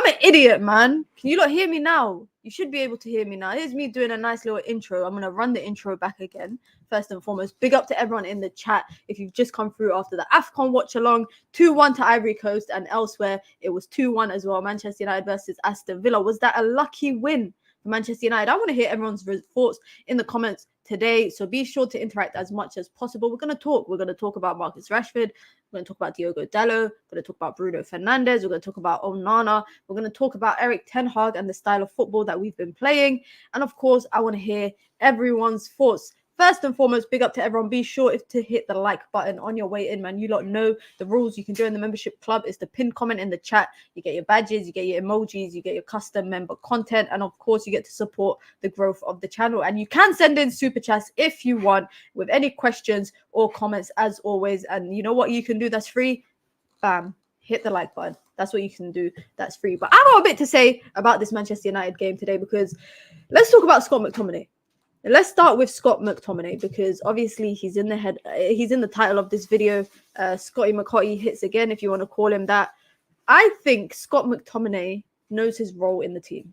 I'm an idiot, man. Can you not hear me now? You should be able to hear me now. Here's me doing a nice little intro. I'm going to run the intro back again. First and foremost, big up to everyone in the chat. If you've just come through after the AFCON watch along, 2-1 to Ivory Coast, and elsewhere it was 2-1 as well. Manchester United versus Aston Villa. Was that a lucky win for Manchester United? I want to hear everyone's thoughts in the comments today, so be sure to interact as much as possible. We're going to talk about Marcus Rashford. We're going to talk about Diogo Dalot. We're going to talk about Bruno Fernandes. We're going to talk about Onana. We're going to talk about Erik ten Hag and the style of football that we've been playing. And of course, I want to hear everyone's thoughts. First and foremost, big up to everyone. Be sure to hit the like button on your way in, man. You lot know the rules. You can join the membership club. It's the pinned comment in the chat. You get your badges, you get your emojis, you get your custom member content, and of course, you get to support the growth of the channel. And you can send in super chats if you want with any questions or comments, as always. And you know what you can do that's free? Bam, hit the like button. That's what you can do. That's free. But I got a bit to say about this Manchester United game today, because let's talk about Scott McTominay. Let's start with Scott McTominay, because obviously he's in the title of this video. Scotty McCotty hits again, if you want to call him that. I think Scott McTominay knows his role in the team.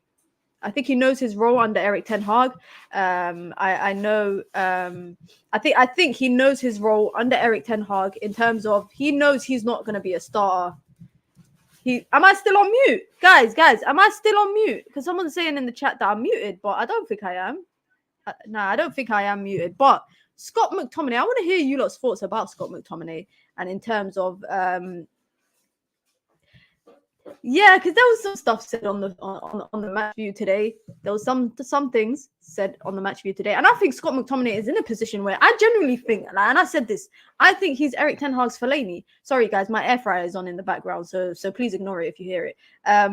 I think he knows his role under Erik ten Hag. I think he knows his role under Erik ten Hag in terms of he knows he's not going to be a starter. Am I still on mute? Guys, am I still on mute? Because someone's saying in the chat that I'm muted, but I don't think I am. I don't think I am muted. But Scott McTominay, I want to hear you lot's thoughts about Scott McTominay, and in terms of because there was some stuff said on the match view today. There was some things said on the match view today, and I think Scott McTominay is in a position where I genuinely think, and I said this, I think he's Erik ten Hag's Fellaini. Sorry guys, my air fryer is on in the background, so please ignore it if you hear it.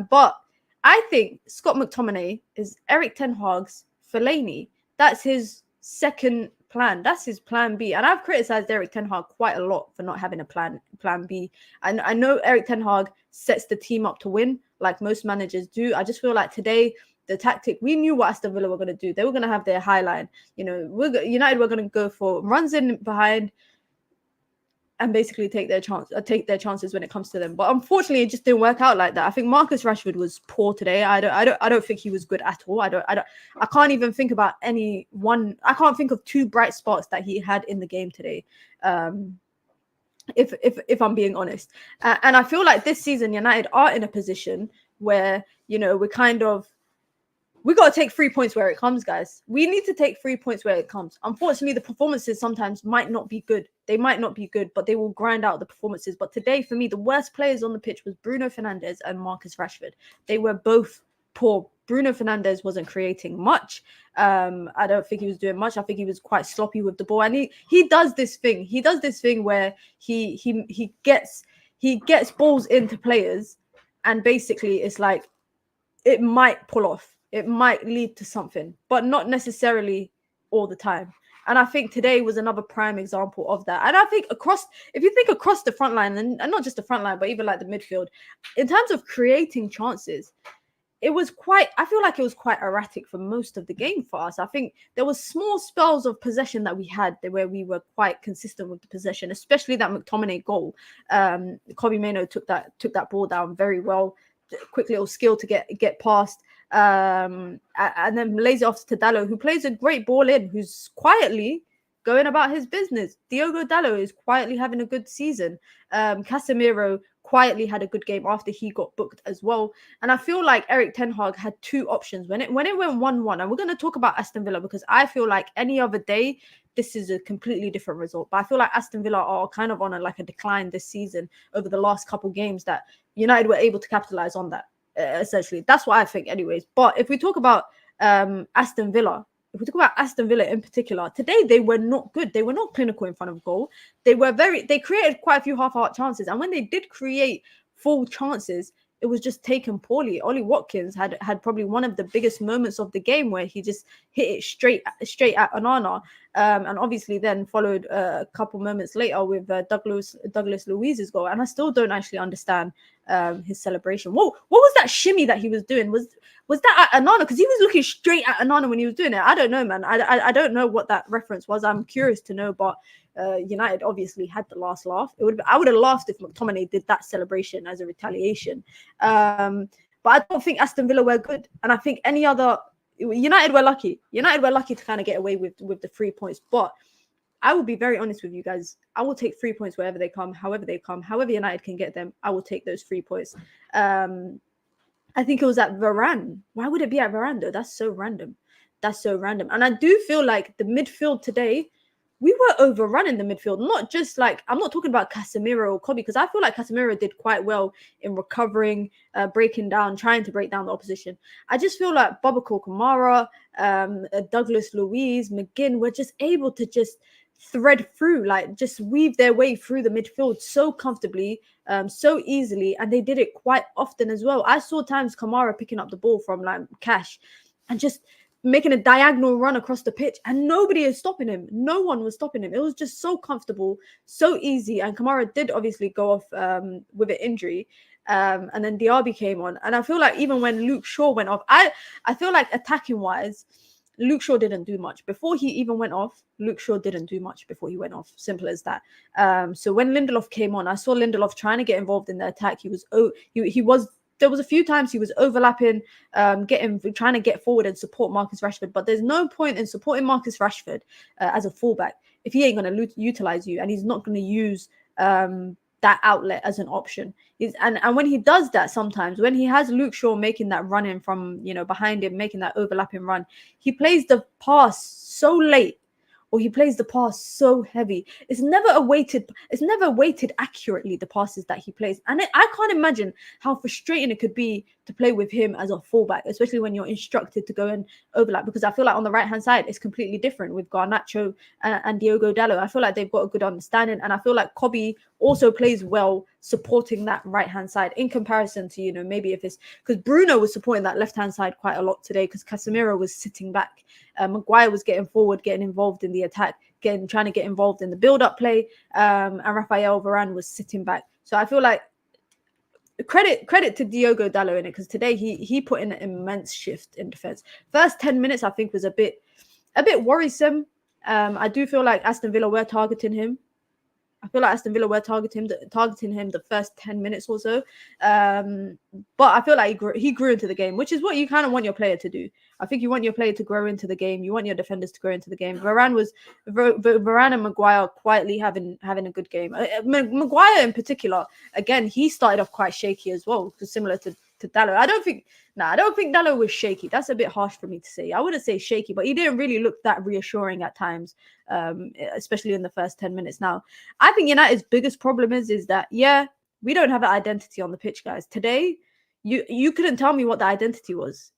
But I think Scott McTominay is Erik ten Hag's Fellaini. That's his second plan. That's his plan B. And I've criticized Erik ten Hag quite a lot for not having a plan B. And I know Erik ten Hag sets the team up to win, like most managers do. I just feel like today, the tactic, we knew what Aston Villa were going to do. They were going to have their high line. You know, United were going to go for runs in behind and basically take their chances when it comes to them. But unfortunately, it just didn't work out like that. I think Marcus Rashford was poor today. I don't think he was good at all. I can't even think about any one. I can't think of two bright spots that he had in the game today. If I'm being honest, and I feel like this season United are in a position where, you know, we got to take 3 points where it comes, guys. We need to take 3 points where it comes. Unfortunately, the performances sometimes might not be good. They might not be good, but they will grind out the performances. But today, for me, the worst players on the pitch was Bruno Fernandes and Marcus Rashford. They were both poor. Bruno Fernandes wasn't creating much. I don't think he was doing much. I think he was quite sloppy with the ball. And he does this thing. He does this thing where he gets balls into players, and basically it's like it might pull off. It might lead to something, but not necessarily all the time. And I think today was another prime example of that. And I think if you think across the front line, and not just the front line, but even like the midfield, in terms of creating chances, I feel like it was quite erratic for most of the game for us. I think there was small spells of possession that we had where we were quite consistent with the possession, especially that McTominay goal. Kobe Mainoo took that ball down very well. Quick little skill to get past. And then lays it off to Dalot, who plays a great ball in, who's quietly going about his business. Diogo Dalot is quietly having a good season. Casemiro quietly had a good game after he got booked as well. And I feel like Erik ten Hag had two options when it went 1-1. And we're going to talk about Aston Villa, because I feel like any other day, this is a completely different result. But I feel like Aston Villa are kind of on a decline this season over the last couple games, that United were able to capitalize on that. Essentially, that's what I think anyways. But if we talk about Aston Villa in particular, today they were not good. They were not clinical in front of goal. They created quite a few half-heart chances, and when they did create full chances, it was just taken poorly. Ollie Watkins had probably one of the biggest moments of the game, where he just hit it straight at Onana, and obviously then followed a couple moments later with Douglas Luiz's goal. And I still don't actually understand his celebration. What was that shimmy that he was doing? Was that at Onana? Because he was looking straight at Onana when he was doing it. I don't know, man. I don't know what that reference was. I'm curious to know, but United obviously had the last laugh. I would have laughed if McTominay did that celebration as a retaliation. But I don't think Aston Villa were good. And I think any other United were lucky. United were lucky to kind of get away with the 3 points. But I will be very honest with you guys. I will take 3 points wherever they come, however United can get them. I will take those 3 points. I think it was at Varane. Why would it be at Varane though? That's so random. And I do feel like the midfield today, we were overrunning the midfield. Not just like, I'm not talking about Casemiro or Kobe, because I feel like Casemiro did quite well in recovering, breaking down, trying to break down the opposition. I just feel like Bobakor Kamara, Douglas Luiz, McGinn were just able to just thread through, like just weave their way through the midfield so comfortably, so easily, and they did it quite often as well. I saw times Kamara picking up the ball from like Cash and just making a diagonal run across the pitch, and nobody is stopping him. No one was stopping him. It was just so comfortable, so easy. And Kamara did obviously go off with an injury, and then Diaby came on. And I feel like even when Luke Shaw went off, I feel like attacking wise, Luke Shaw didn't do much before he even went off. Luke Shaw didn't do much before he went off. Simple as that. So when Lindelof came on, I saw Lindelof trying to get involved in the attack. There was a few times he was overlapping, trying to get forward and support Marcus Rashford. But there's no point in supporting Marcus Rashford as a fullback if he ain't going to utilize you, and he's not going to use that outlet as an option. And when he does that, sometimes when he has Luke Shaw making that run in from behind him, making that overlapping run, he plays the pass so late, or he plays the pass so heavy. It's never weighted accurately, the passes that he plays. And I can't imagine how frustrating it could be to play with him as a fullback, especially when you're instructed to go and overlap, because I feel like on the right-hand side, it's completely different with Garnacho and Diogo Dalot. I feel like they've got a good understanding, and I feel like Kobe also plays well supporting that right-hand side in comparison to, maybe if it's because Bruno was supporting that left-hand side quite a lot today because Casemiro was sitting back. Maguire was getting forward, getting involved in the attack, trying to get involved in the build-up play, and Rafael Varane was sitting back. So I feel like credit to Diogo Dalot in it, because today he put in an immense shift in defense. First 10 minutes I think was a bit worrisome. I do feel like Aston Villa were targeting him. I feel like Aston Villa were targeting him the first 10 minutes or so. But I feel like he grew into the game, which is what you kind of want your player to do. I think you want your player to grow into the game. You want your defenders to grow into the game. Varane and Maguire quietly having a good game. Maguire in particular, again, he started off quite shaky as well, similar to Dalot. I don't think Dalot was shaky. That's a bit harsh for me to say. I wouldn't say shaky, but he didn't really look that reassuring at times, especially in the first 10 minutes. Now, I think United's biggest problem is that, we don't have an identity on the pitch, guys. Today, you couldn't tell me what the identity was.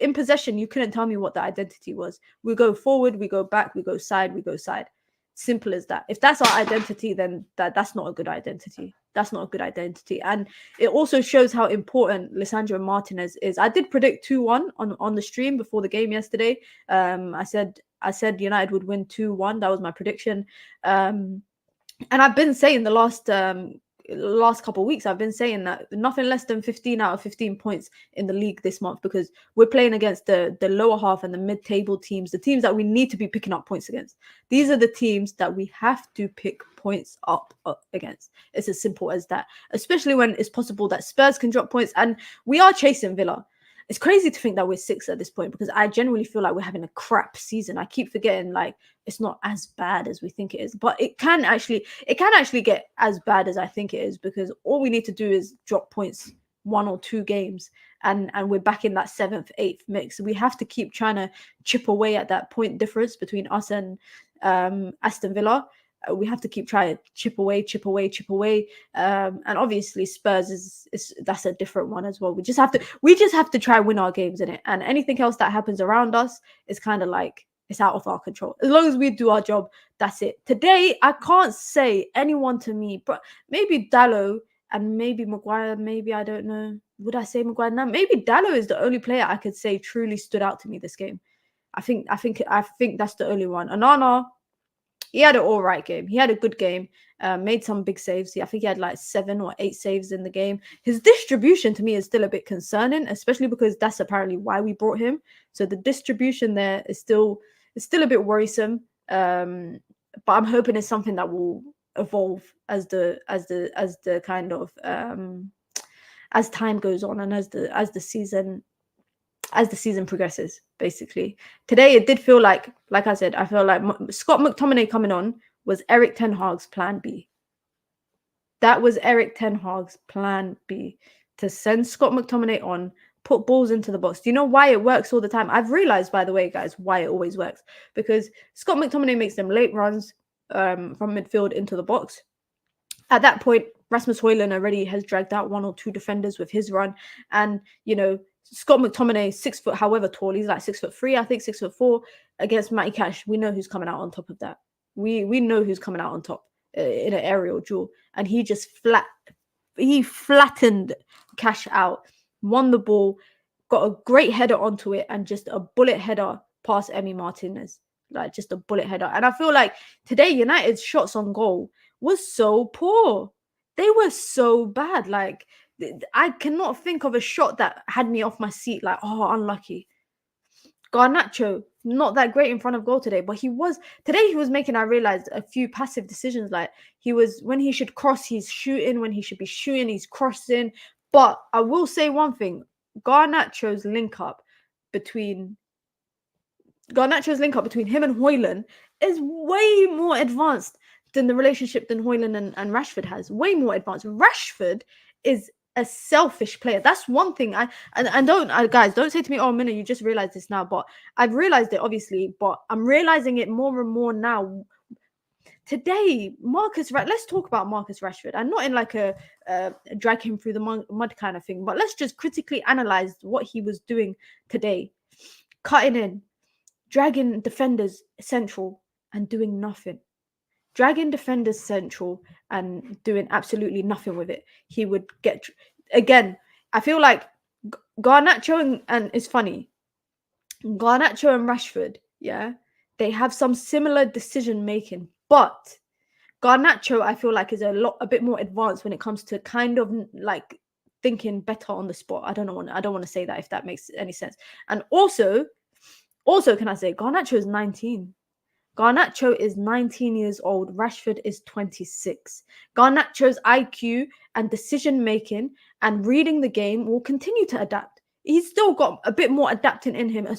In possession, you couldn't tell me what the identity was. We go forward, we go back, we go side, we go side. Simple as that. If that's our identity, then that's not a good identity. That's not a good identity. And it also shows how important Lisandro Martinez is. I did predict 2-1 on the stream before the game yesterday. I said United would win 2-1. That was my prediction. And I've been saying the last couple of weeks, I've been saying that nothing less than 15 out of 15 points in the league this month, because we're playing against the lower half and the mid-table teams, the teams that we need to be picking up points against. These are the teams that we have to pick points up against. It's as simple as that, especially when it's possible that Spurs can drop points, and we are chasing Villa. It's crazy to think that we're 6th at this point, because I genuinely feel like we're having a crap season. I keep forgetting it's not as bad as we think it is, but it can actually get as bad as I think it is, because all we need to do is drop points 1 or 2 games and we're back in that 7th, 8th mix. We have to keep trying to chip away at that point difference between us and Aston Villa. We have to keep trying to chip away. And obviously Spurs that's a different one as well. We just have to try and win our games in it. And anything else that happens around us is kind of like, it's out of our control. As long as we do our job, that's it. Today, I can't say anyone to me, but maybe Dalot and maybe Maguire, maybe, I don't know. Would I say Maguire now? Maybe Dalot is the only player I could say truly stood out to me this game. I think that's the only one. Onana, he had an all right game. He had a good game, made some big saves. I think he had like 7 or 8 saves in the game. His distribution to me is still a bit concerning, especially because that's apparently why we brought him. So the distribution there is still a bit worrisome. But I'm hoping it's something that will evolve as the as time goes on and as the season progresses. Basically, today it did feel like I said, I feel like Scott McTominay coming on was Eric Ten Hag's plan B. That was Eric Ten Hag's plan B, to send Scott McTominay on, put balls into the box. Do you know why it works all the time? I've realized, by the way, guys, why it always works. Because Scott McTominay makes them late runs from midfield into the box. At that point, Rasmus Højlund already has dragged out 1 or 2 defenders with his run. And, Scott McTominay, 6 foot, however tall, he's like 6'3", I think 6'4", against Matty Cash. We know who's coming out on top of that. We know who's coming out on top in an aerial duel. And he just flattened Cash out, won the ball, got a great header onto it, and just a bullet header past Emi Martinez. Like, just a bullet header. And I feel like today United's shots on goal was so poor. They were so bad. Like, I cannot think of a shot that had me off my seat. Like, oh, unlucky. Garnacho, not that great in front of goal today, but he was making, I realized, a few passive decisions. Like, when he should cross, he's shooting. When he should be shooting, he's crossing. But I will say one thing: Garnacho's link up between him and Højlund is way more advanced than the relationship than Højlund and Rashford has. Way more advanced. Rashford is a selfish player. That's one thing. Guys, don't say to me, "Oh, Mina, you just realized this now." But I've realized it, obviously. But I'm realizing it more and more now. Today, let's talk about Marcus Rashford, and not in like a drag him through the mud kind of thing. But let's just critically analyze what he was doing today, cutting in, dragging defenders central and doing nothing. Dragging defenders central and doing absolutely nothing with it. He would get, again, I feel like Garnacho and it's funny. Garnacho and Rashford, yeah, they have some similar decision making, but Garnacho, I feel like, is a bit more advanced when it comes to kind of like thinking better on the spot. I don't want to say that, if that makes any sense. And also, can I say, Garnacho is 19. Garnacho is 19 years old. Rashford is 26. Garnacho's IQ and decision-making and reading the game will continue to adapt. He's still got a bit more adapting in him, a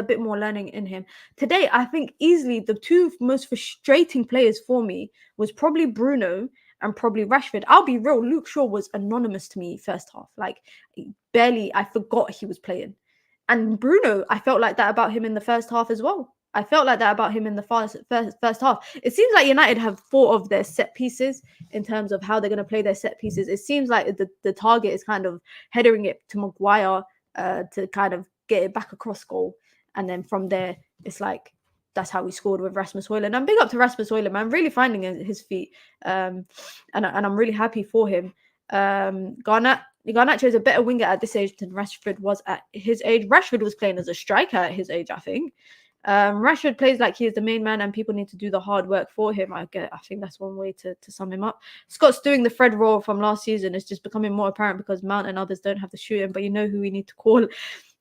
bit more learning in him. Today, I think easily the 2 most frustrating players for me was probably Bruno and probably Rashford. I'll be real, Luke Shaw was anonymous to me first half. Like, barely, I forgot he was playing. And Bruno, I felt like that about him in the first half as well. I felt like that about him in the first half. It seems like United have thought of their set pieces in terms of how they're going to play their set pieces. It seems like the target is kind of headering it to Maguire to kind of get it back across goal. And then from there, it's like, that's how we scored with Rasmus Højlund. And big up to Rasmus Højlund, man. Really finding his feet. And I'm really happy for him. Garnacho is a better winger at this age than Rashford was at his age. Rashford was playing as a striker at his age, I think. Rashford plays like he is the main man and people need to do the hard work for him. I think that's one way to sum him up. Scott's doing the Fred role from last season. It's just becoming more apparent because Mount and others don't have the shooting, but you know who we need to call.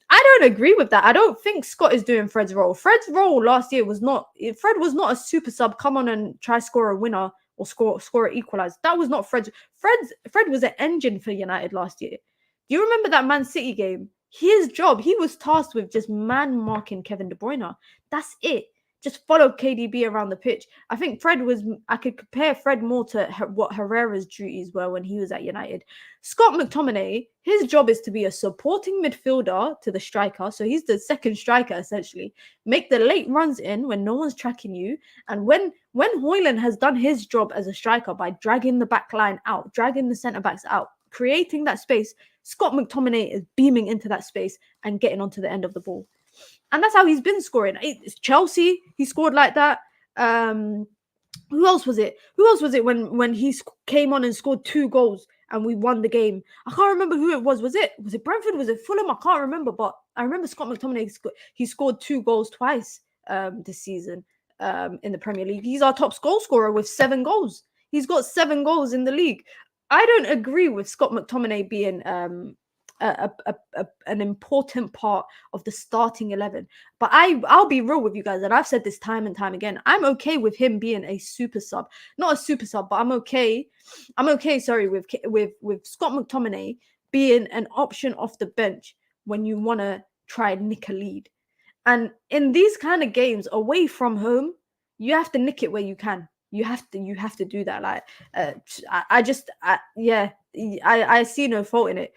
I don't agree with that. I don't think Scott is doing Fred's role. Fred's role last year was not a super sub, come on and try score a winner or score an equalizer. That was not Fred was an engine for United last year. Do you remember that Man City game? His job, he was tasked with just man-marking Kevin De Bruyne. That's it. Just follow KDB around the pitch. I think I could compare Fred more to what Herrera's duties were when he was at United. Scott McTominay, his job is to be a supporting midfielder to the striker. So he's the second striker, essentially. Make the late runs in when no one's tracking you. And when Højlund has done his job as a striker by dragging the back line out, dragging the centre-backs out, creating that space, Scott McTominay is beaming into that space and getting onto the end of the ball. And that's how he's been scoring. It's Chelsea, he scored like that. Who else was it? When he came on and scored 2 goals and we won the game? I can't remember who it was. Was it Brentford? Was it Fulham? I can't remember. But I remember Scott McTominay, he scored 2 goals twice this season in the Premier League. He's our top goal scorer with 7 goals. He's got 7 goals in the league. I don't agree with Scott McTominay being an important part of the starting 11. But I'll be real with you guys, and I've said this time and time again. I'm okay with him being a super sub, not a super sub, but I'm okay. Sorry, with Scott McTominay being an option off the bench when you want to try and nick a lead. And in these kind of games away from home, you have to nick it where you can. You have to do that. Like, I see no fault in it.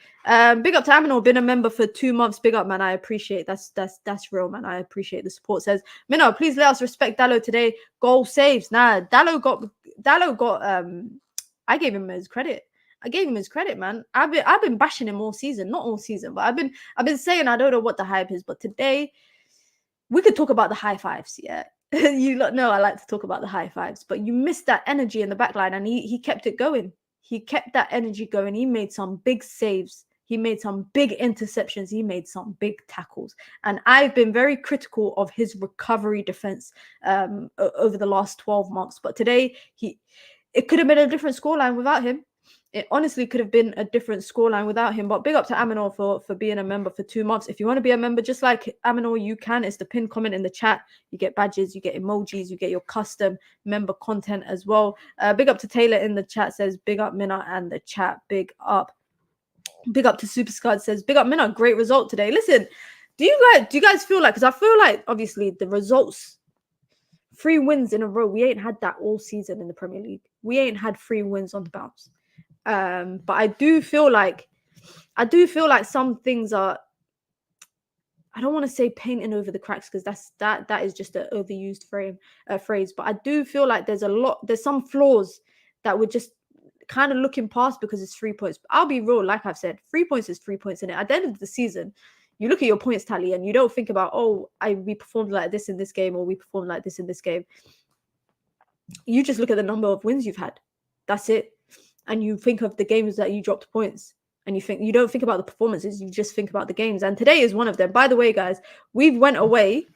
Big up to Aminor, been a member for 2 months. Big up, man. I appreciate that's real, man. I appreciate the support. Says Minnow, please let us respect Dallo today. Goal saves. Nah, Dallo got I gave him his credit. I gave him his credit, man. I've been bashing him all season, not all season, but I've been saying I don't know what the hype is, but today we could talk about the high fives, yeah. You lot know I like to talk about the high fives, but you missed that energy in the back line, and he kept it going. He kept that energy going. He made some big saves. He made some big interceptions. He made some big tackles. And I've been very critical of his recovery defense over the last 12 months. But today, it could have been a different scoreline without him. It honestly could have been a different scoreline without him. But big up to Aminor for being a member for 2 months. If you want to be a member, just like Aminor, you can. It's the pinned comment in the chat. You get badges, you get emojis, you get your custom member content as well. Big up to Taylor in the chat, says big up Minna, and the chat, big up. Big up to Super Scud, says big up Minna, great result today. Listen, do you guys feel like, because I feel like obviously the results, 3 wins in a row, we ain't had that all season in the Premier League. We ain't had 3 wins on the bounce. But I do feel like some things are, I don't want to say painting over the cracks, because that is just an overused phrase. But I do feel like there's some flaws that we're just kind of looking past because it's 3 points. But I'll be real, like I've said, 3 points is 3 points in it. At the end of the season, you look at your points tally and you don't think about, we performed like this in this game, or we performed like this in this game. You just look at the number of wins you've had. That's it. And you think of the games that you dropped points, and you don't think about the performances, you just think about the games. And today is one of them. By the way, guys, we've been away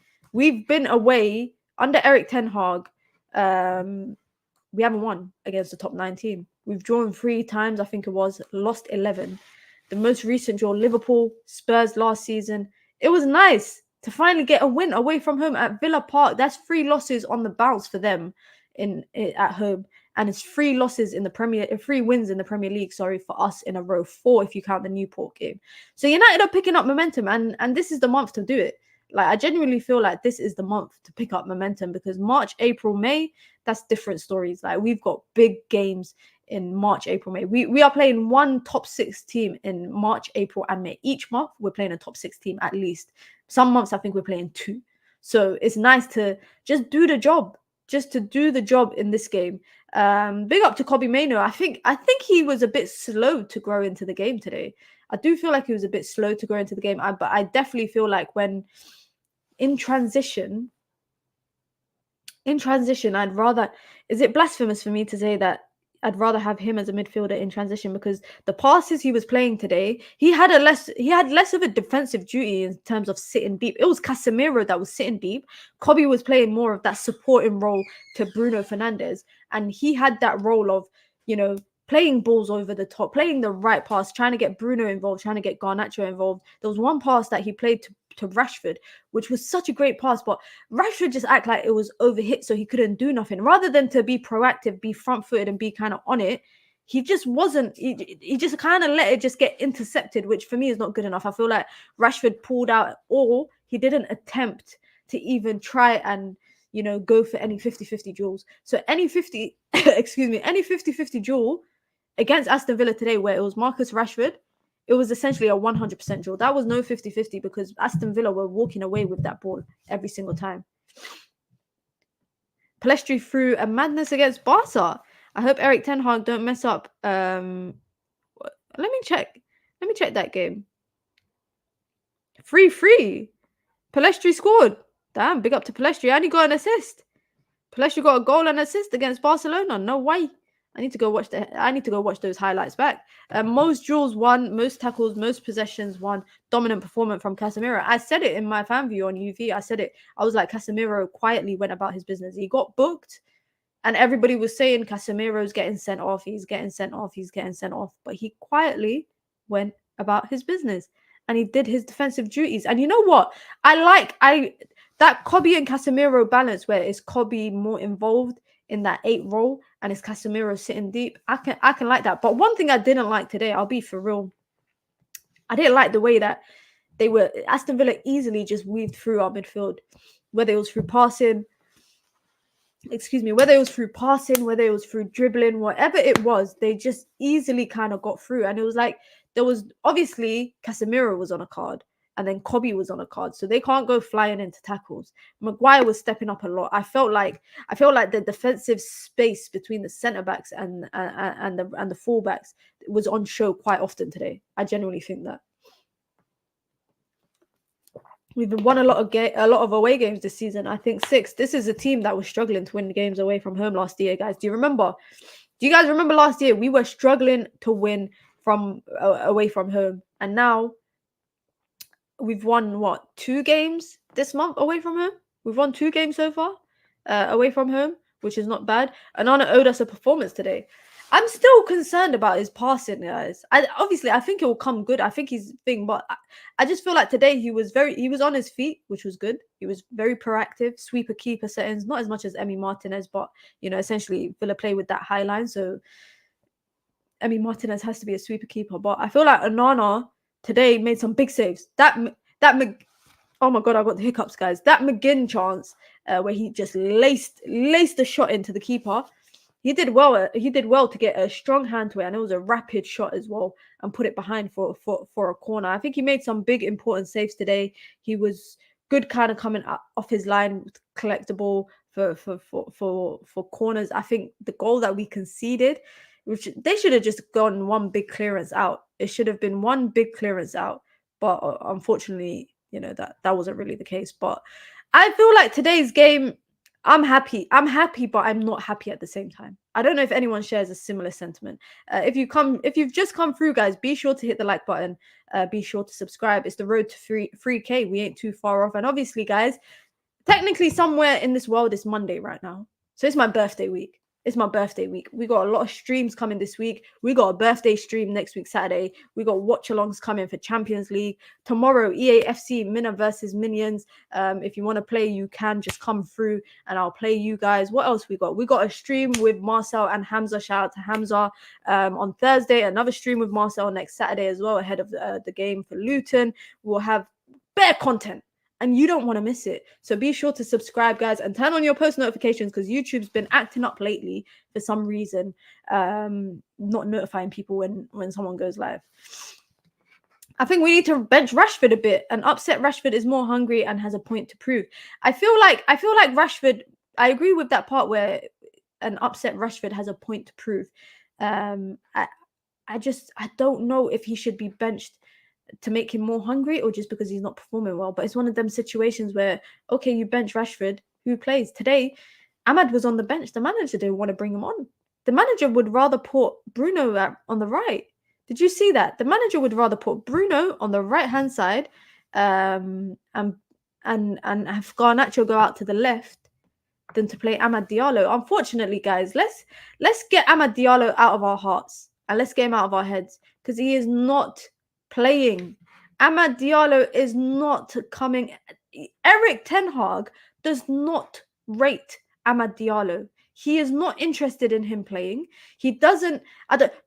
under Eric Ten Hag. We haven't won against the top 9 team. We've drawn 3 times, I think it was, lost 11. The most recent draw, Liverpool, Spurs last season. It was nice to finally get a win away from home at Villa Park. That's 3 losses on the bounce for them at home. And it's 3 wins in the Premier League, for us in a row. 4 if you count the Newport game. So United are picking up momentum, and this is the month to do it. Like, I genuinely feel like this is the month to pick up momentum, because March, April, May, that's different stories. Like, we've got big games in March, April, May. We are playing 1 top 6 team in March, April, and May. Each month we're playing a top 6 team at least. Some months I think we're playing 2. So it's nice to just do the job. Just to do the job in this game. Big up to Kobe Maino. I think he was a bit slow to grow into the game today. I do feel like he was a bit slow to grow into the game. But I definitely feel like when in transition, I'd rather, is it blasphemous for me to say that I'd rather have him as a midfielder in transition? Because the passes he was playing today, he had less of a defensive duty in terms of sitting deep. It was Casemiro that was sitting deep. Kobe was playing more of that supporting role to Bruno Fernandes, and he had that role of, playing balls over the top, playing the right pass, trying to get Bruno involved, trying to get Garnacho involved. There was one pass that he played to Rashford, which was such a great pass, but Rashford just acted like it was overhit, so he couldn't do nothing. Rather than to be proactive, be front-footed, and be kind of on it, he just wasn't. He just kind of let it just get intercepted, which for me is not good enough. I feel like Rashford pulled out, or he didn't attempt to even try and go for any 50-50 duels. So any 50-50 duel against Aston Villa today, where it was Marcus Rashford, it was essentially a 100% draw. That was no 50-50, because Aston Villa were walking away with that ball every single time. Palestri threw a madness against Barca. I hope Eric Ten Hag don't mess up. Let me check that game. 3-3. Palestri scored. Damn, big up to Palestri. And he got an assist. Palestri got a goal and assist against Barcelona. No way. I need to go watch those highlights back. Most duels won, most tackles, most possessions won. Dominant performance from Casemiro. I said it in my fan view on UV. I said it. I was like, Casemiro quietly went about his business. He got booked, and everybody was saying Casemiro's getting sent off. He's getting sent off. He's getting sent off. But he quietly went about his business, and he did his defensive duties. And you know what? That Kobe and Casemiro balance, where is Kobe more involved in that 8 role and it's Casemiro sitting deep. I can like that. But one thing I didn't like today, I'll be for real. I didn't like the way that Aston Villa easily just weaved through our midfield, whether it was through passing, whether it was through dribbling, whatever it was, they just easily kind of got through. And it was like, there was obviously Casemiro was on a card and then Kobe was on a card, so they can't go flying into tackles. Maguire was stepping up a lot. I felt like the defensive space between the centre backs and the full backs was on show quite often today. I genuinely think that. We've won a lot of away games this season. I think 6. This is a team that was struggling to win games away from home last year, guys. Do you guys remember last year? We were struggling to win from away from home, and now we've won 2 games this month away from home. We've won 2 games so far away from home, which is not bad. Anana owed us a performance today. I'm still concerned about his passing, guys. I think it will come good. I think he's thing, but I just feel like today he was on his feet, which was good. He was very proactive, sweeper keeper settings, not as much as Emi Martinez, but essentially Villa play with that high line, so Emi Martinez has to be a sweeper keeper. But I feel like Onana today made some big saves. Oh my god, I got the hiccups, guys. That McGinn chance where he just laced the shot into the keeper. He did well. He did well to get a strong hand to it, and it was a rapid shot as well, and put it behind for a corner. I think he made some big important saves today. He was good, kind of coming off his line, collect the ball for corners. I think the goal that we conceded, which they should have just gone one big clearance out. It should have been one big clearance out, but unfortunately, that wasn't really the case. But I feel like today's game, I'm happy, but I'm not happy at the same time. I don't know if anyone shares a similar sentiment. If you've just come through, guys, be sure to hit the like button. Be sure to subscribe. It's the road to 3K. We ain't too far off. And obviously, guys, technically somewhere in this world, it's Monday right now. So it's my birthday week. We got a lot of streams coming this week. We got a birthday stream next week, Saturday. We got watch-alongs coming for Champions League. Tomorrow, EAFC, Mina versus Minions. If you want to play, you can just come through and I'll play you guys. What else we got? We got a stream with Marcel and Hamza. Shout out to Hamza. On Thursday, another stream with Marcel next Saturday as well, ahead of the game for Luton. We'll have bare content, and you don't want to miss it. So be sure to subscribe, guys, and turn on your post notifications, because YouTube's been acting up lately for some reason, not notifying people when someone goes live. I think we need to bench Rashford a bit and upset Rashford is more hungry and has a point to prove. I feel like Rashford, I agree with that part where an upset Rashford has a point to prove. I don't know if he should be benched to make him more hungry or just because he's not performing well. But it's one of them situations where, okay, you bench Rashford, who plays? Today, Ahmad was on the bench. The manager didn't want to bring him on. The manager would rather put Bruno on the right. Did you see that? The manager would rather put Bruno on the right-hand side and have Garnacho go out to the left than to play Amad Diallo. Unfortunately, guys, let's get Amad Diallo out of our hearts and let's get him out of our heads, because he is not playing. Amad Diallo is not coming. Eric Ten Hag does not rate Amad Diallo. He is not interested in him playing. He doesn't.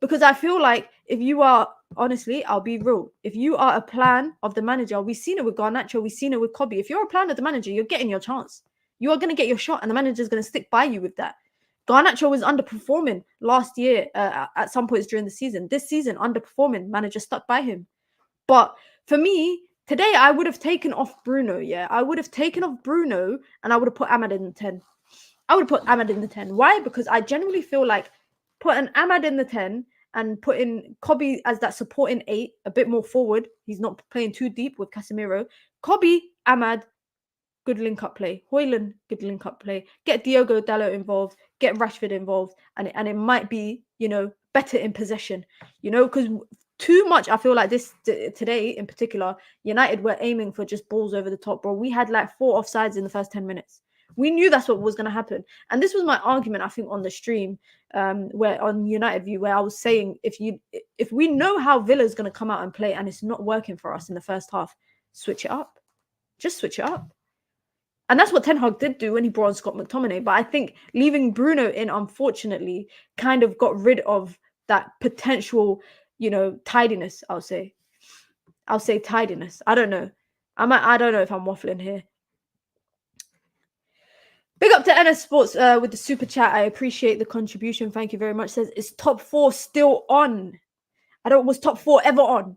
Because I feel like if you are, honestly, I'll be real. If you are a plan of the manager, we've seen it with Garnacho, we've seen it with Kobe. If you're a plan of the manager, you're getting your chance. You are going to get your shot, and the manager is going to stick by you with that. Garnacho was underperforming last year at some points during the season. This season, underperforming. Manager stuck by him. But for me, today, I would have taken off Bruno, yeah? I would have taken off Bruno, and I would have put Amad in the 10. I would put Amad in the 10. Why? Because I genuinely feel like putting Amad in the 10 and putting Kobe as that supporting 8, a bit more forward. He's not playing too deep with Casemiro. Kobe, Amad, good link-up play. Højlund, good link-up play. Get Diogo Dalot involved. Get Rashford involved. And it might be, better in possession. Because too much, I feel like this today in particular, United were aiming for just balls over the top, bro. We had like 4 offsides in the first 10 minutes. We knew that's what was going to happen. And this was my argument, I think, on the stream, where on United View, where I was saying, if we know how Villa's going to come out and play and it's not working for us in the first half, switch it up. Just switch it up. And that's what Ten Hag did do when he brought on Scott McTominay. But I think leaving Bruno in, unfortunately, kind of got rid of that potential, tidiness, I'll say. I'll say tidiness. I don't know. I don't know if I'm waffling here. Big up to NS Sports with the super chat. I appreciate the contribution. Thank you very much. Says, is top 4 still on? Was top 4 ever on?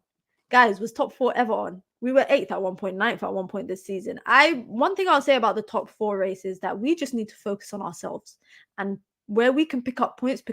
Guys, was top 4 ever on? We were 8th at one point, 9th at one point this season. One thing I'll say about the top 4 race is that we just need to focus on ourselves, and where we can pick up points.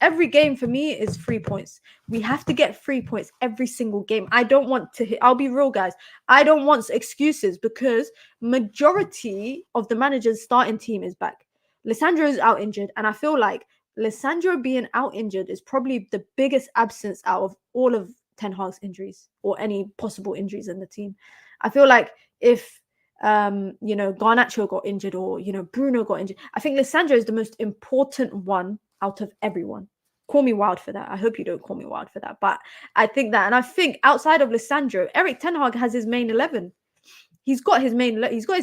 Every game for me is 3 points. We have to get 3 points every single game. I don't want to hit. I'll be real, guys. I don't want excuses, because majority of the manager's starting team is back. Lissandro is out injured, and I feel like Lissandro being out injured is probably the biggest absence out of all of Ten Hag's injuries, or any possible injuries in the team. I feel like if Garnacho got injured, or Bruno got injured, I think Lissandro is the most important one out of everyone. Call me wild for that. I hope you don't call me wild for that, but I think that, and I think outside of Lissandro, Erik Ten Hag has his main 11. He's got his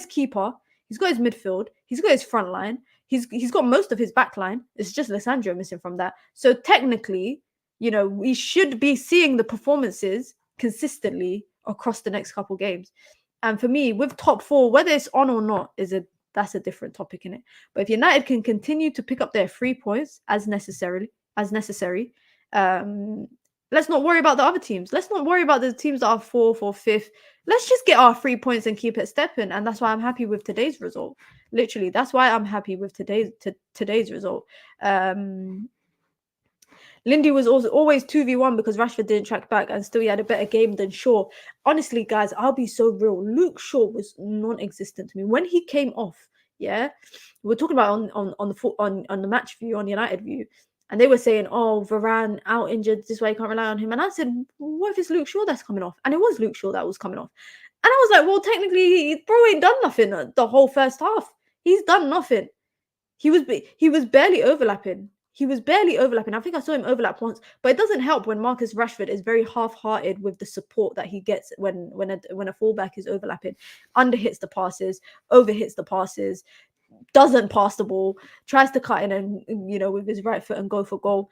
keeper, he's got his midfield, he's got his front line, he's got most of his back line. It's just Lissandro missing from that. So technically, we should be seeing the performances consistently across the next couple games. And for me, with top 4, whether it's on or not, that's a different topic in it. But if United can continue to pick up their 3 points as necessary, let's not worry about the other teams. Let's not worry about the teams that are 4th or 5th. Let's just get our 3 points and keep it stepping. And that's why I'm happy with today's result. Literally, that's why I'm happy with today's result. Lindy was also always 2v1 because Rashford didn't track back, and still he had a better game than Shaw. Honestly, guys, I'll be so real. Luke Shaw was non-existent to me when he came off. Yeah, we're talking about on the match view, on United view, and they were saying, "Oh, Varane out injured. This is why you can't rely on him." And I said, "What if it's Luke Shaw that's coming off?" And it was Luke Shaw that was coming off. And I was like, "Well, technically, bro ain't done nothing the whole first half. He's done nothing. He was barely overlapping." I think I saw him overlap once, but it doesn't help when Marcus Rashford is very half-hearted with the support that he gets when a fullback is overlapping. Underhits the passes, overhits the passes, doesn't pass the ball, tries to cut in and with his right foot and go for goal.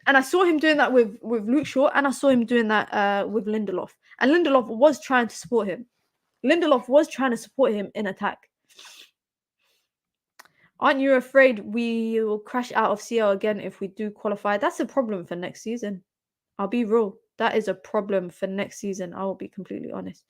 And I saw him doing that with Luke Shaw, and I saw him doing that with Lindelof. And Lindelof was trying to support him. In attack. Aren't you afraid we will crash out of CL again if we do qualify? That's a problem for next season. I'll be real. That is a problem for next season. I will be completely honest.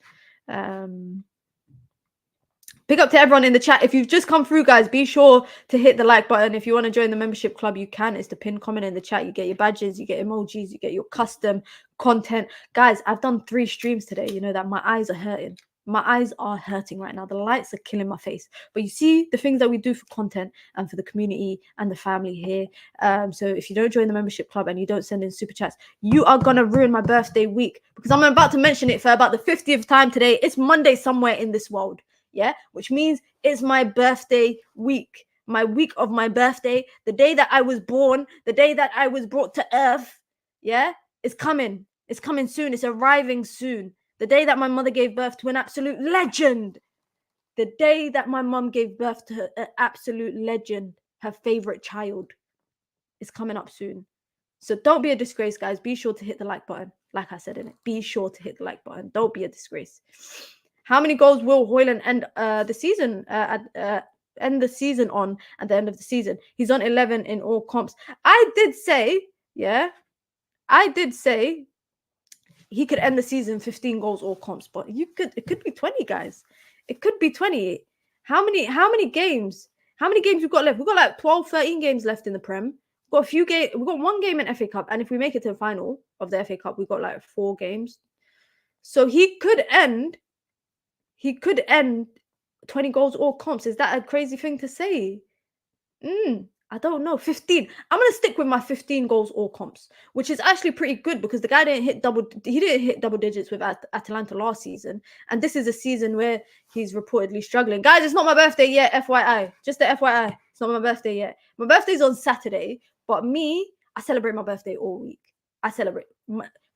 Big up to everyone in the chat. If you've just come through, guys, be sure to hit the like button. If you want to join the membership club, you can. It's the pinned comment in the chat. You get your badges, you get emojis, you get your custom content. Guys, I've done 3 streams today. You know that my eyes are hurting. My eyes are hurting right now. The lights are killing my face. But you see the things that we do for content and for the community and the family here. So if you don't join the membership club and you don't send in super chats, you are going to ruin my birthday week, because I'm about to mention it for about the 50th time today. It's Monday somewhere in this world. Yeah, which means it's my birthday week. My week of my birthday, the day that I was born, the day that I was brought to earth. Yeah, it's coming. It's coming soon. It's arriving soon. The day that my mother gave birth to an absolute legend. The day that my mom gave birth to an absolute legend, her favorite child, is coming up soon. So don't be a disgrace, guys. Be sure to hit the like button. Like I said in it, be sure to hit the like button. Don't be a disgrace. How many goals will Højlund end the season end the season on at the end of the season? He's on 11 in all comps. I did say he could end the season 15 goals all comps, but it could be 20, guys. It could be 20. How many games we've got left? We've got like 12, 13 games left in the Prem. We've got a few games. We've got 1 game in FA Cup, and if we make it to the final of the FA Cup, we've got like 4 games. So he could end 20 goals all comps. Is that a crazy thing to say? I don't know. 15. I'm going to stick with my 15 goals all comps, which is actually pretty good, because the guy didn't hit double digits with Atalanta last season. And this is a season where he's reportedly struggling. Guys, it's not my birthday yet, FYI. Just the FYI. It's not my birthday yet. My birthday's on Saturday, but I celebrate my birthday all week. I celebrate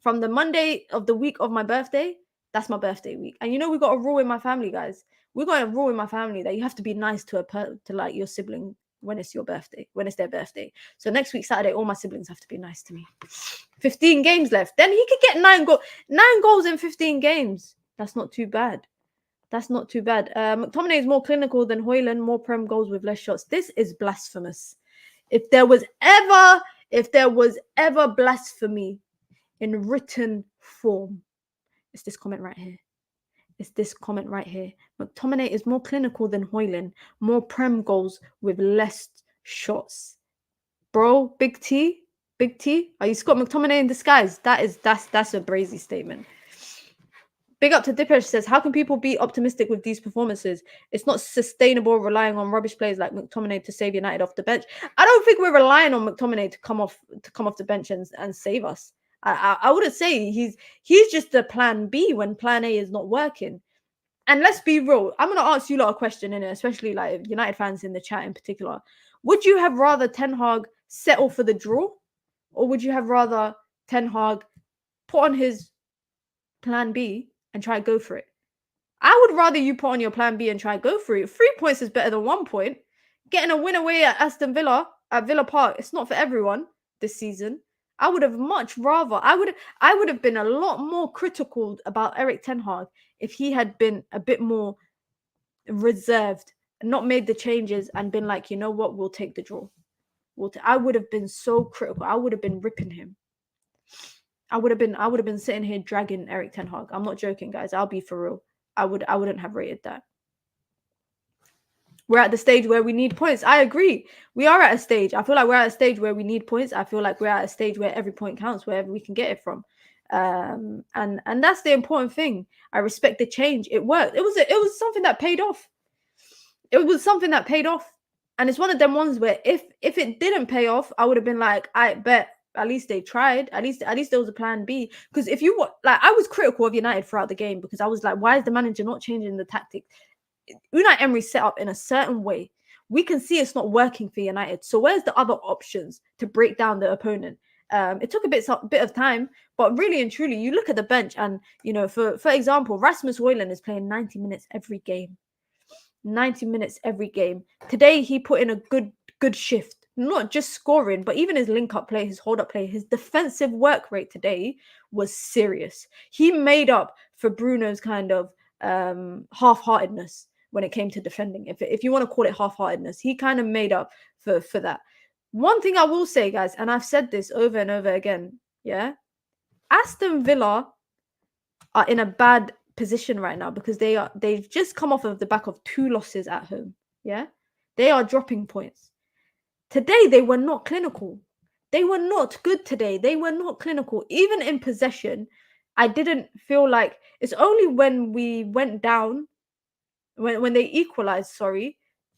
from the Monday of the week of my birthday. That's my birthday week. And we got a rule in my family, guys. We got a rule in my family that you have to be nice to like your sibling when it's your birthday, when it's their birthday. So next week, Saturday, all my siblings have to be nice to me. 15 games left. Then he could get 9 goals in 15 games. That's not too bad. That's not too bad. McTominay is more clinical than Højlund, more prem goals with less shots. This is blasphemous. If there was ever blasphemy in written form, it's this comment right here. It's this comment right here. McTominay is more clinical than Højlund, more prem goals with less shots. Bro, Big T, are you Scott McTominay in disguise? That's a brazy statement. Big up to Dipper says, how can people be optimistic with these performances? It's not sustainable relying on rubbish players like McTominay to save United off the bench. I don't think we're relying on McTominay to come off the bench and save us. I wouldn't say he's just the plan B when plan A is not working. And let's be real. I'm going to ask you lot a question, in it, especially like United fans in the chat in particular. Would you have rather Ten Hag settle for the draw? Or would you have rather Ten Hag put on his plan B and try to go for it? I would rather you put on your plan B and try to go for it. 3 points is better than 1 point. Getting a win away at Aston Villa, at Villa Park, it's not for everyone this season. I would have much rather, I would have been a lot more critical about Erik Ten Hag if he had been a bit more reserved and not made the changes and been like, you know what, we'll take the draw. I would have been so critical. I would have been ripping him. I would have been sitting here dragging Erik Ten Hag. I'm not joking, guys. I'll be for real. I wouldn't have rated that. We're at the stage where we need points. I agree. We are at a stage. I feel like we're at a stage where we need points. I feel like we're at a stage where every point counts, wherever we can get it from. And that's the important thing. I respect the change. It worked. It was something that paid off. It was something that paid off. And it's one of them ones where if it didn't pay off, I would have been like, I bet at least they tried. At least there was a plan B. Because if you like, I was critical of United throughout the game because I was like, why is the manager not changing the tactics? Unai Emery set up in a certain way. We can see it's not working for United. So where's the other options to break down the opponent? It took a bit of time, but really and truly, you look at the bench and, you know, for example, Rasmus Højlund is playing 90 minutes every game. 90 minutes every game. Today, he put in a good shift. Not just scoring, but even his link-up play, his hold-up play, his defensive work rate today was serious. He made up for Bruno's kind of half-heartedness when it came to defending. If you want to call it half-heartedness, he kind of made up for that. One thing I will say, guys, and I've said this over and over again, yeah? Aston Villa are in a bad position right now because they've just come off of the back of 2 losses at home, yeah? They are dropping points. Today, they were not clinical. They were not good today. They were not clinical. Even in possession, I didn't feel like... It's only when we went down, when they equalized,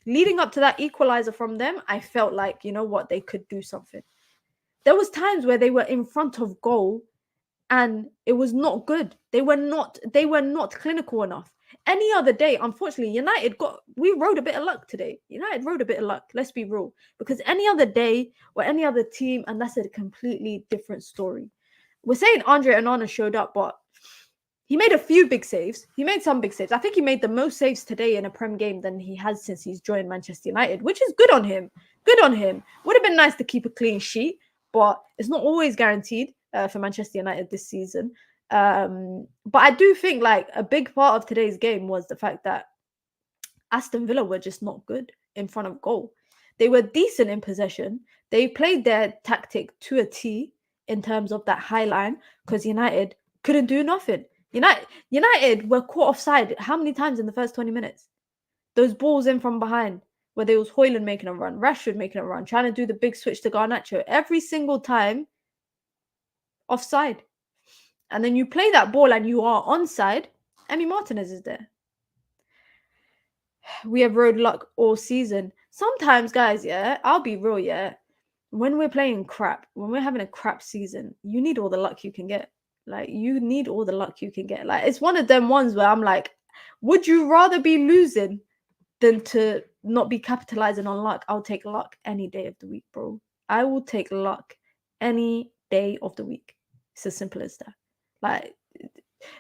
leading up to that equalizer from them, I felt like, you know what, they could do something. There was times where they were in front of goal and it was not good. They were not clinical enough. Any other day, unfortunately, we rode a bit of luck today. United rode a bit of luck, let's be real. Because any other day or any other team, and that's a completely different story. We're saying Andre Onana showed up, but he made a few big saves. He made some big saves. I think he made the most saves today in a Prem game than he has since he's joined Manchester United, which is good on him. Good on him. Would have been nice to keep a clean sheet, but it's not always guaranteed for Manchester United this season. But I do think like a big part of today's game was the fact that Aston Villa were just not good in front of goal. They were decent in possession. They played their tactic to a T in terms of that high line because United couldn't do nothing. United were caught offside how many times in the first 20 minutes? Those balls in from behind, where there was Højlund making a run, Rashford making a run, trying to do the big switch to Garnacho. Every single time, offside. And then you play that ball and you are onside. Emi Martinez is there. We have rode luck all season. Sometimes, guys, yeah, I'll be real, yeah. When we're playing crap, when we're having a crap season, you need all the luck you can get. Like, you need all the luck you can get. Like, it's one of them ones where I'm like, would you rather be losing than to not be capitalizing on luck? I'll take luck any day of the week, bro. I will take luck any day of the week. It's as simple as that. Like,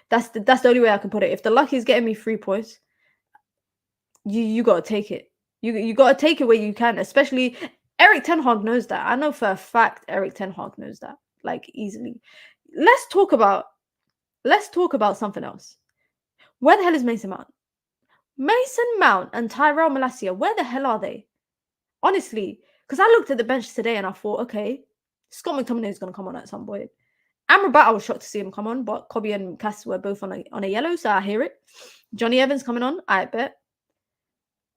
that's the only way I can put it. If the luck is getting me 3 points, you got to take it. You got to take it where you can, especially Eric Ten Hag knows that. I know for a fact Eric Ten Hag knows that, like, easily. Let's talk about something else. Where the hell is Mason Mount? Mason Mount and Tyrell Malacia, where the hell are they? Honestly, because I looked at the bench today and I thought, okay, Scott McTominay is going to come on at some point. Amrabat, I was shocked to see him come on, but Kobe and Cass were both on a yellow, so I hear it. Johnny Evans coming on, I bet.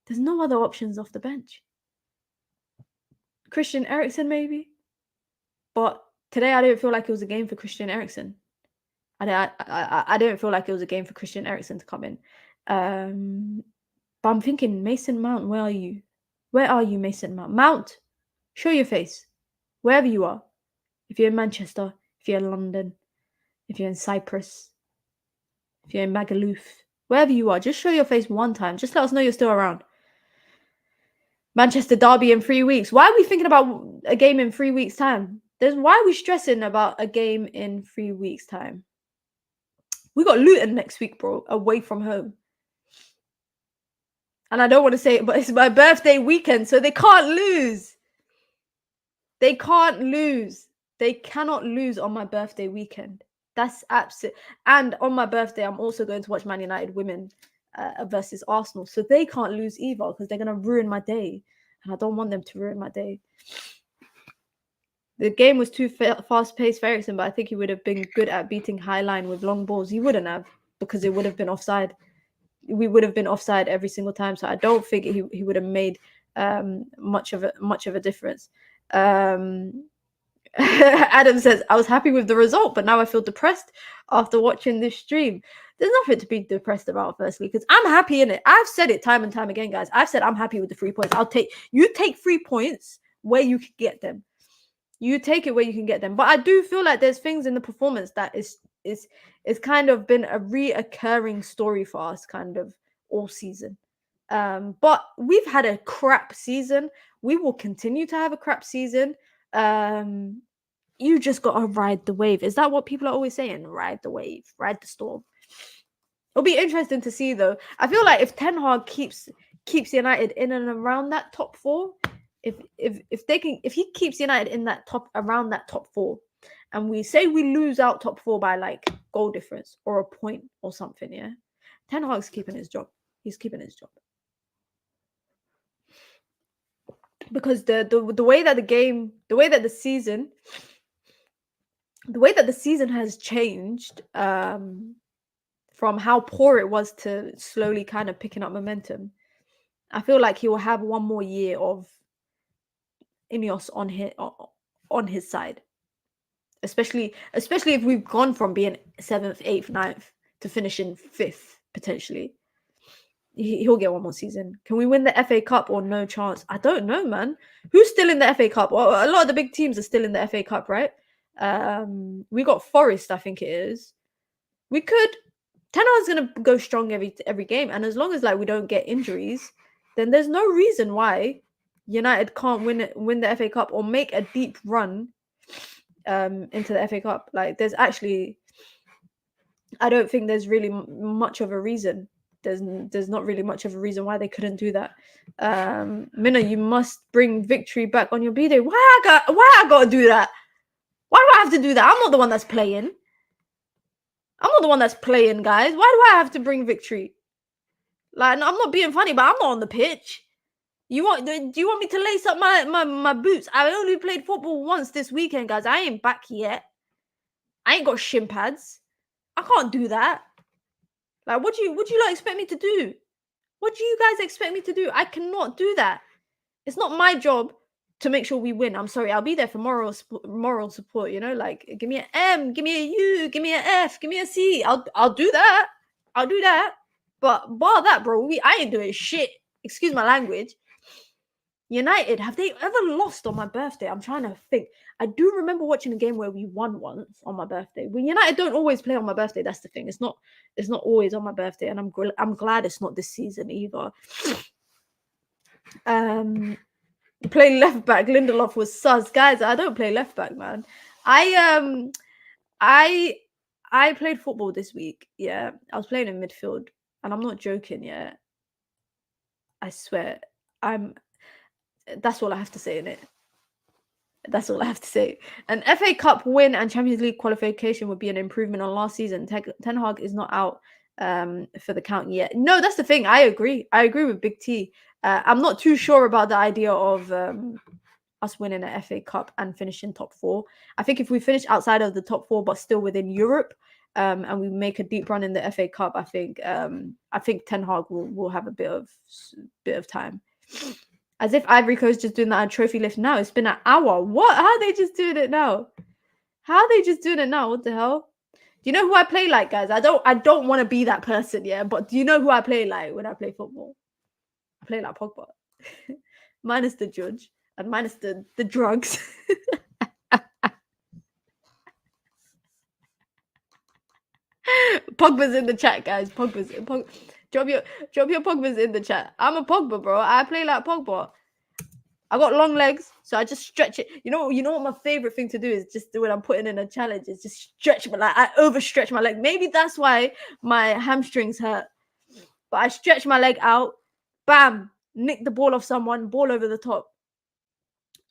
There's no other options off the bench. Christian Eriksen, maybe. But today I didn't feel like it was a game for Christian Eriksen. I didn't feel like it was a game for Christian Eriksen to come in. But I'm thinking, Mason Mount, where are you? Where are you, Mason Mount? Mount, show your face. Wherever you are. If you're in Manchester, if you're in London, if you're in Cyprus, if you're in Magaluf, wherever you are, just show your face one time. Just let us know you're still around. Manchester derby in 3 weeks. Why are we thinking about a game in 3 weeks' time? Why are we stressing about a game in 3 weeks' time? We got Luton next week, bro, away from home. And I don't want to say it, but it's my birthday weekend, so they can't lose. They can't lose. They cannot lose on my birthday weekend. That's absolute. And on my birthday, I'm also going to watch Man United women versus Arsenal. So they can't lose either because they're going to ruin my day. And I don't want them to ruin my day. The game was too fast-paced for Eriksen, but I think he would have been good at beating high line with long balls. He wouldn't have, because it would have been offside. We would have been offside every single time. So I don't think he would have made much of a difference. Adam says, I was happy with the result, but now I feel depressed after watching this stream. There's nothing to be depressed about, firstly, because I'm happy in it. I've said it time and time again, guys. I've said I'm happy with the 3 points. You take 3 points where you can get them. You take it where you can get them. But I do feel like there's things in the performance that is kind of been a reoccurring story for us kind of all season. But we've had a crap season. We will continue to have a crap season. You just gotta ride the wave. Is that what people are always saying? Ride the wave, ride the storm. It'll be interesting to see, though. I feel like if Ten Hag keeps United in and around that top 4, if he keeps United in that around that top 4, and we say we lose out top 4 by like goal difference or a point or something, yeah, Ten Hag's keeping his job. He's keeping his job. Because the way that the season has changed from how poor it was to slowly kind of picking up momentum, I feel like he will have one more year of Ineos on his side, especially if we've gone from being 7th, 8th, 9th to finishing 5th potentially. He'll get one more season. Can we win the FA Cup or no chance? I don't know, man. Who's still in the FA Cup? Well, a lot of the big teams are still in the FA Cup, right? We got Forest, I think it is. We could. Ten Hag's gonna go strong every game, and as long as like we don't get injuries, then there's no reason why United can't win the FA Cup or make a deep run into the FA Cup. Like, there's actually, I don't think there's really much of a reason. There's not really much of a reason why they couldn't do that. Mina, you must bring victory back on your B-Day. Why I gotta do that? Why do I have to do that? I'm not the one that's playing. Guys. Why do I have to bring victory? Like, I'm not being funny, but I'm not on the pitch. Do you want me to lace up my boots? I only played football once this weekend, guys. I ain't back yet. I ain't got shin pads. I can't do that. Like, what do you like expect me to do? What do you guys expect me to do? I cannot do that. It's not my job to make sure we win. I'm sorry. I'll be there for moral support, you know? Like, give me an M, give me a U, give me an F, give me a C. I'll do that. I'll do that. But bar that, bro, I ain't doing shit. Excuse my language. United, have they ever lost on my birthday? I'm trying to think. I do remember watching a game where we won once on my birthday. Well, United don't always play on my birthday. That's the thing. It's not always on my birthday, and I'm glad it's not this season either. Playing left back, Lindelof was sus. Guys, I don't play left back, man. I played football this week. Yeah, I was playing in midfield, and I'm not joking. Yeah, I swear. That's all I have to say in it. That's all I have to say. An FA Cup win and Champions League qualification would be an improvement on last season. Ten Hag is not out for the count yet. No, that's the thing. I agree. I agree with Big T. I'm not too sure about the idea of us winning an FA Cup and finishing top 4. I think if we finish outside of the top 4 but still within Europe, and we make a deep run in the FA Cup, I think Ten Hag will have a bit of time. As if Ivory Coast just doing that on trophy lift now. It's been an hour. What? How are they just doing it now? How are they just doing it now? What the hell? Do you know who I play like, guys? I don't want to be that person, yeah. But do you know who I play like when I play football? I play like Pogba. Minus the judge and minus the drugs. Pogba's in the chat, guys. Drop your Pogba's in the chat. I'm a Pogba, bro. I play like Pogba. I got long legs, so I just stretch it. You know what my favorite thing to do is just when I'm putting in a challenge is just stretch my I overstretch my leg. Maybe that's why my hamstrings hurt. But I stretch my leg out, bam, nick the ball off someone, ball over the top.